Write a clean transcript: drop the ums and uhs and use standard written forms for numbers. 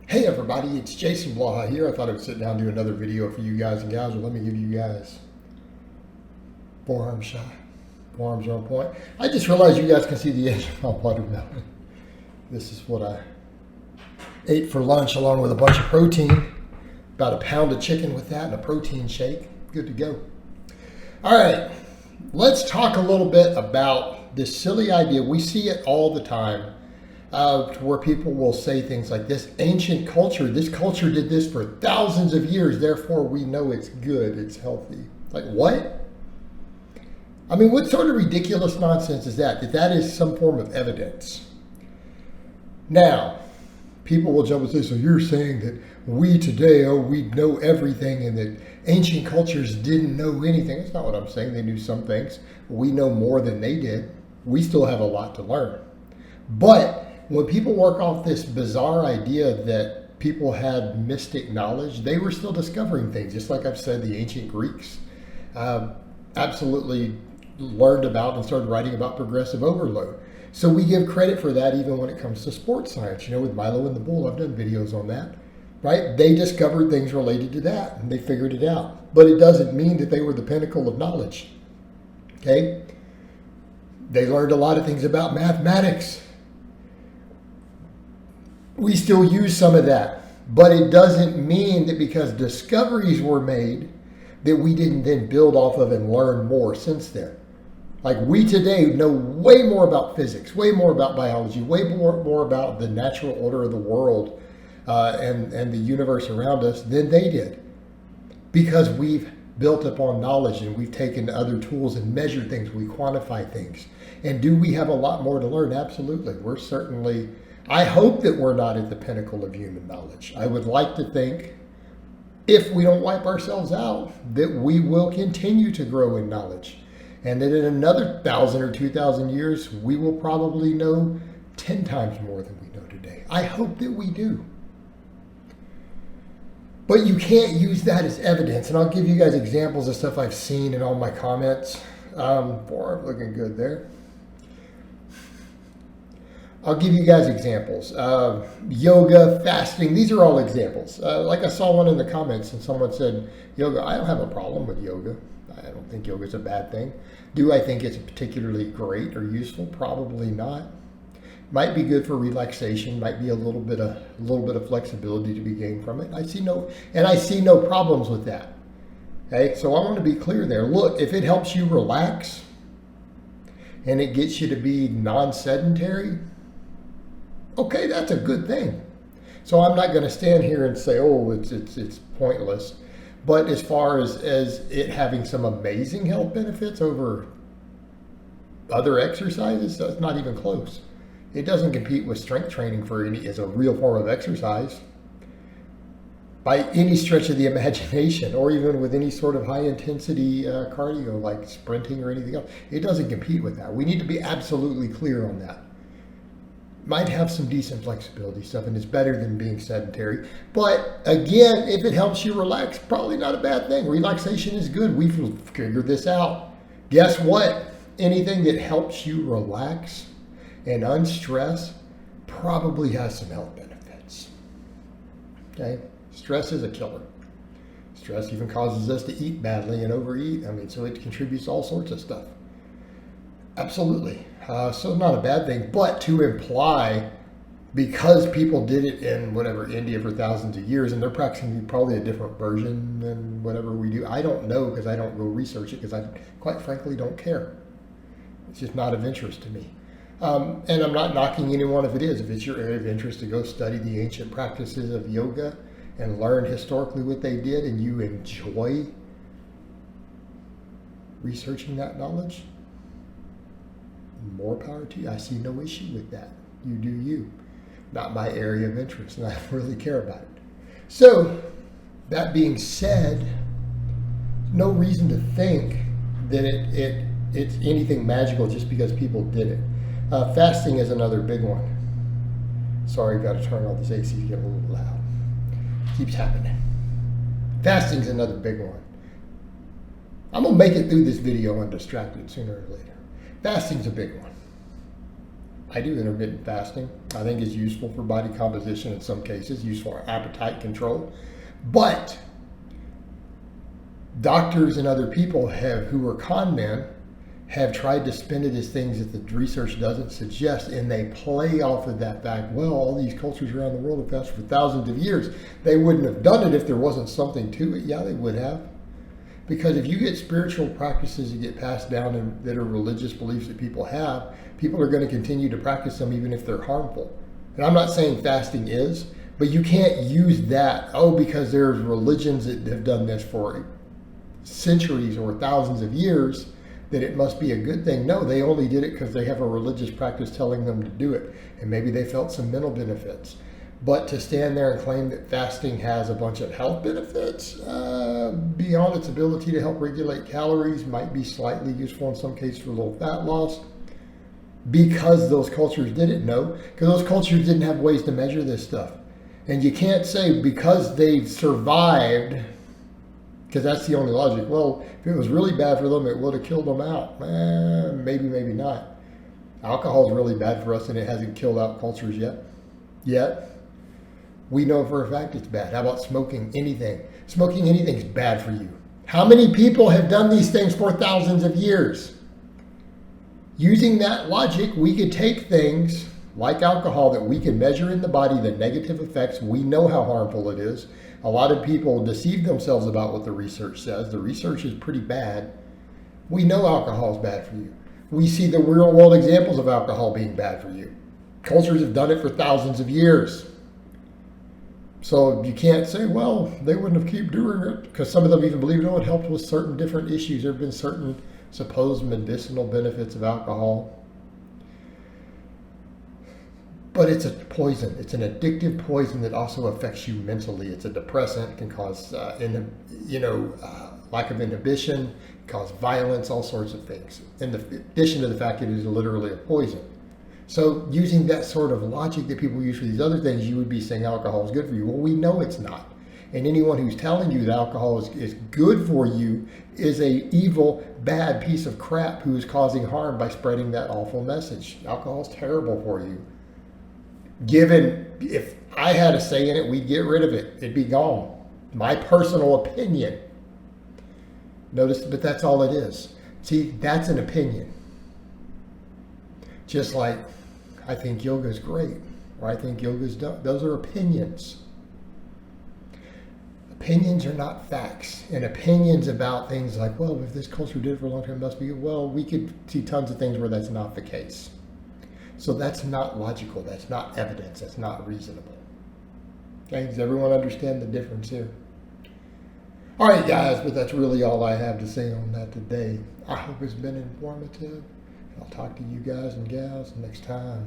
Hey everybody, it's Jason Blaha here. I thought I would sit down and do another video for you guys and gals. Let me give you guys forearm shot. Forearms are on point. I just realized you guys can see the edge of my watermelon. This is what I ate for lunch along with a bunch of protein. About a pound of chicken with that and a protein shake. Good to go. All right, let's talk a little bit about this silly idea. We see it all the time. Where people will say things like this ancient culture, this culture did this for thousands of years, therefore we know it's good, it's healthy. Like what? I mean, what sort of ridiculous nonsense is that? That is some form of evidence. Now, people will jump and say, so you're saying that we today, we know everything and that ancient cultures didn't know anything. That's not what I'm saying. They knew some things. We know more than they did. We still have a lot to learn. But when people work off this bizarre idea that people had mystic knowledge, they were still discovering things. Just like I've said, the ancient Greeks absolutely learned about and started writing about progressive overload. So we give credit for that even when it comes to sports science. You know, with Milo and the Bull, I've done videos on that, right? They discovered things related to that and they figured it out. But it doesn't mean that they were the pinnacle of knowledge, okay? They learned a lot of things about mathematics. We still use some of that, but it doesn't mean that because discoveries were made that we didn't then build off of and learn more since then. Like we today know way more about physics, way more about biology, way more about the natural order of the world and the universe around us than they did, because we've built upon knowledge and we've taken other tools and measured things, we quantify things. And do we have a lot more to learn? Absolutely. We're certainly, I hope that we're not at the pinnacle of human knowledge. I would like to think, if we don't wipe ourselves out, that we will continue to grow in knowledge. And that in another 1,000 or 2,000 years, we will probably know 10 times more than we know today. I hope that we do. But you can't use that as evidence. And I'll give you guys examples of stuff I've seen in all my comments. Forearm looking good there. I'll give you guys examples. Yoga, fasting, these are all examples. Like I saw one in the comments and someone said, yoga, I don't have a problem with yoga. I don't think yoga is a bad thing. Do I think it's particularly great or useful? Probably not. Might be good for relaxation, might be a little bit of flexibility to be gained from it. I see no problems with that. Okay, so I want to be clear there. Look, if it helps you relax and it gets you to be non-sedentary, okay, that's a good thing. So I'm not going to stand here and say, oh, it's pointless. But as far as it having some amazing health benefits over other exercises, that's not even close. It doesn't compete with strength training as a real form of exercise by any stretch of the imagination, or even with any sort of high intensity cardio like sprinting or anything else. It doesn't compete with that. We need to be absolutely clear on that. Might have some decent flexibility stuff and it's better than being sedentary. But again, if it helps you relax, probably not a bad thing. Relaxation is good. We've figured this out. Guess what? Anything that helps you relax and unstress probably has some health benefits. Okay? Stress is a killer. Stress even causes us to eat badly and overeat. I mean, so it contributes to all sorts of stuff. Absolutely. So not a bad thing, but to imply because people did it in India for thousands of years and they're practicing probably a different version than whatever we do. I don't know because I don't go research it because I quite frankly don't care. It's just not of interest to me. And I'm not knocking anyone if it is. If it's your area of interest to go study the ancient practices of yoga and learn historically what they did and you enjoy researching that knowledge, more power to you. I see no issue with that. You do you. Not my area of interest, and I don't really care about it. So, that being said, no reason to think that it's anything magical just because people did it. Fasting is another big one. Sorry, got to turn all this AC to get a little loud. Keeps happening. Fasting is another big one. I'm going to make it through this video undistracted sooner or later. Fasting's a big one. I do intermittent fasting. I think it's useful for body composition in some cases, useful for appetite control. But doctors and other people who are con men have tried to spin it as things that the research doesn't suggest, and they play off of that fact. Well, all these cultures around the world have fasted for thousands of years. They wouldn't have done it if there wasn't something to it. Yeah, they would have. Because if you get spiritual practices that get passed down that are religious beliefs that people have, people are going to continue to practice them even if they're harmful. And I'm not saying fasting is, but you can't use that, because there's religions that have done this for centuries or thousands of years, that it must be a good thing. No, they only did it because they have a religious practice telling them to do it. And maybe they felt some mental benefits. But to stand there and claim that fasting has a bunch of health benefits beyond its ability to help regulate calories, might be slightly useful in some cases for a little fat loss, because those cultures didn't know, because those cultures didn't have ways to measure this stuff. And you can't say because they've survived, because that's the only logic. Well, if it was really bad for them, it would have killed them out. Maybe, maybe not. Alcohol is really bad for us, and it hasn't killed out cultures yet. We know for a fact it's bad. How about smoking anything? Smoking anything is bad for you. How many people have done these things for thousands of years? Using that logic, we could take things like alcohol that we can measure in the body, the negative effects. We know how harmful it is. A lot of people deceive themselves about what the research says. The research is pretty bad. We know alcohol is bad for you. We see the real world examples of alcohol being bad for you. Cultures have done it for thousands of years. So you can't say, well, they wouldn't have kept doing it, because some of them even believe, it helped with certain different issues. There have been certain supposed medicinal benefits of alcohol. But it's a poison. It's an addictive poison that also affects you mentally. It's a depressant, can cause lack of inhibition, cause violence, all sorts of things. In addition to the fact that it is literally a poison. So using that sort of logic that people use for these other things, you would be saying alcohol is good for you. Well, we know it's not. And anyone who's telling you that alcohol is good for you is a evil, bad piece of crap who is causing harm by spreading that awful message. Alcohol is terrible for you. Given, if I had a say in it, we'd get rid of it. It'd be gone. My personal opinion. Notice, but that's all it is. See, that's an opinion. Just like, I think yoga is great, or I think yoga is dumb. Those are opinions. Opinions are not facts. And opinions about things like, well, if this culture did it for a long time, it must be, well, we could see tons of things where that's not the case. So that's not logical. That's not evidence. That's not reasonable. Okay, does everyone understand the difference here? All right, guys, but that's really all I have to say on that today. I hope it's been informative. I'll talk to you guys and gals next time.